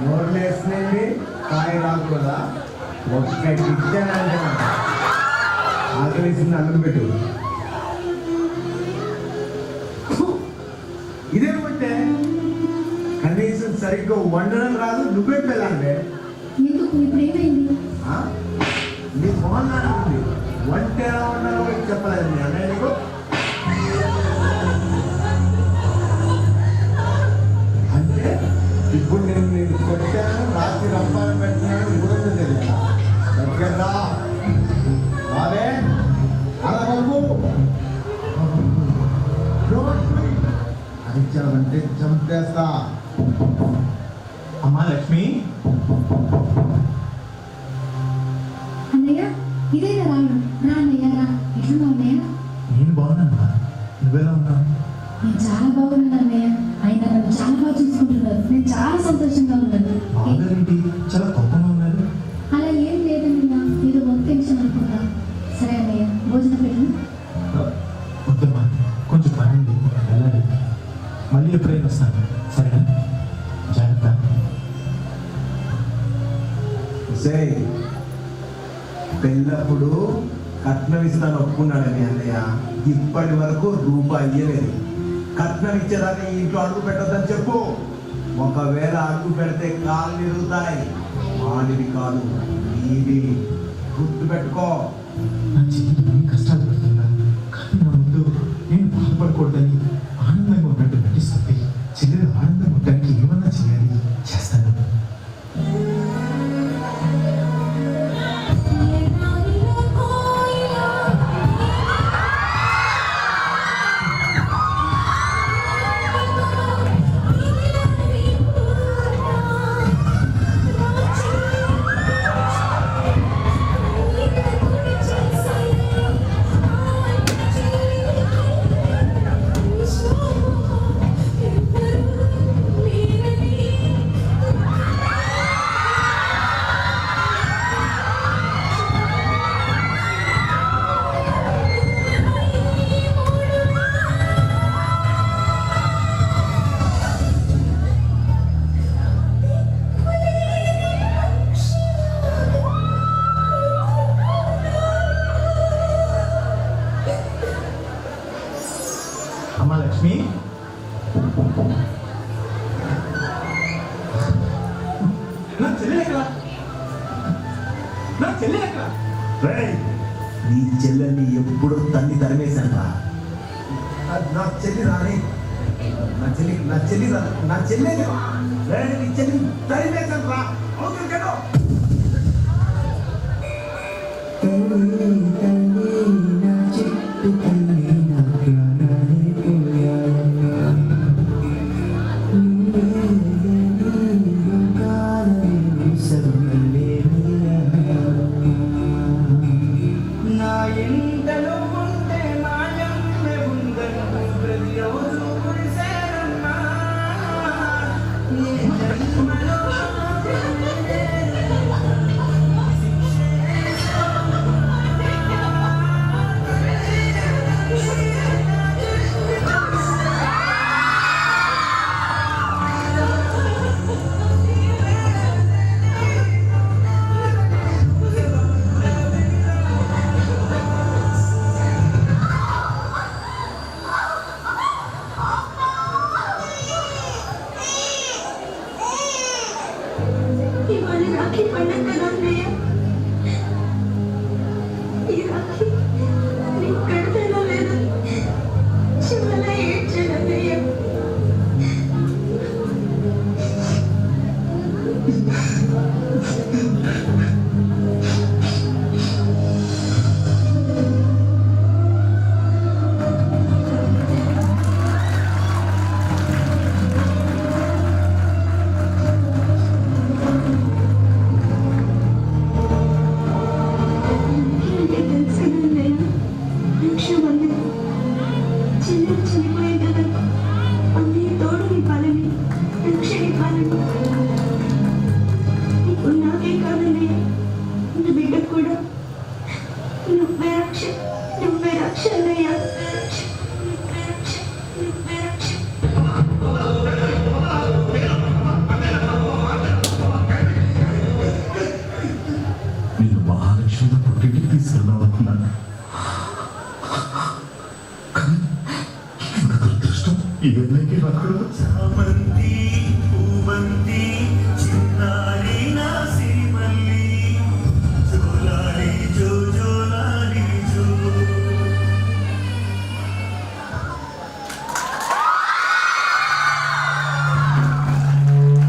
నోట్లేసినవి కాయ రాకూడదా ఒక్క ఇచ్చానంటే ఆకలిసింది అన్నం పెట్టు. ఇదేమంటే కనీసం సరిగ్గా వండడం రాదు, నువ్వే పెళ్ళంటే నీ బాగుంది. వంట ఎలా వండాలో చెప్పలేదు మీ అన్నయ్య నీకు. అంటే ఇప్పుడు నేను కొట్టాను, రాత్రి రంపాలు పెట్టినాను, గురించి తెలుసా దగ్గర బాబే అలా బాబు అరిచావంటే చంపేస్తా. అమ్మా లక్ష్మి, అన్నయ్య ఇదేనా రాను రా అన్నయ్య రా. ఎట్లా అన్నయ్య? నేను బాగున్నాను. నువ్వెలా ఉన్నావు? నేను చాలా బాగున్నాను అన్నయ్య. ఆయన నన్ను చాలా బాగా చూసుకుంటున్నారు. నేను చాలా సంతోషంగా ఉన్నాను. బాగారేంటి చాలా కోపంగా ఉన్నారు? అలా ఏం లేదన్నయ్య, ఏదో వర్క్ టెన్షన్ అనుకుంటా. సరే అన్నయ్య భోజనం పెట్టు. వద్దమ్మా, కొంచెం పని ఉంది, వెళ్ళాలి. మళ్ళీ ఎప్పుడైనా వస్తాను, సరేనా? జాగ్రత్త. పెళ్ళప్పుడు కట్నం ఇస్తాను ఒప్పుకున్నాడని అన్నయ్య ఇప్పటి వరకు రూపాయి ఇయ్యలేదు. కట్నం ఇచ్చేదాన్ని ఇంట్లో అడుగు పెట్టొద్దని చెప్పు. ఒకవేళ అడుగు పెడితే కాళ్ళు ఇరుగుతాయి. వాడివి కాదు, నీది. గుర్తు పెట్టుకో. నా చెల్లి కష్టాలు పడుతుందా, కానీ నా ముందు నేను బాధపడకూడదని ఆనందంగా ఉన్నట్టు నటిస్తుంది. చెల్లెలు ఆనందంగా ఉండడానికి ఏమన్నా చేయాలి, చేస్తాను. అమ్మా లక్ష్మి, నా చెల్లెలు ఎక్కడా? నా చెల్లెలు ఎక్కడా? నీ చెల్లెల్ని ఎప్పుడు తన్ని తరిమేశాను రా. నా చెల్లి రాని, నా చెల్లి నీ చెల్లి తరిమేశాను రా. అవుతుంది కదా. ఈ అన్నయ్యకి నాకు చామంతి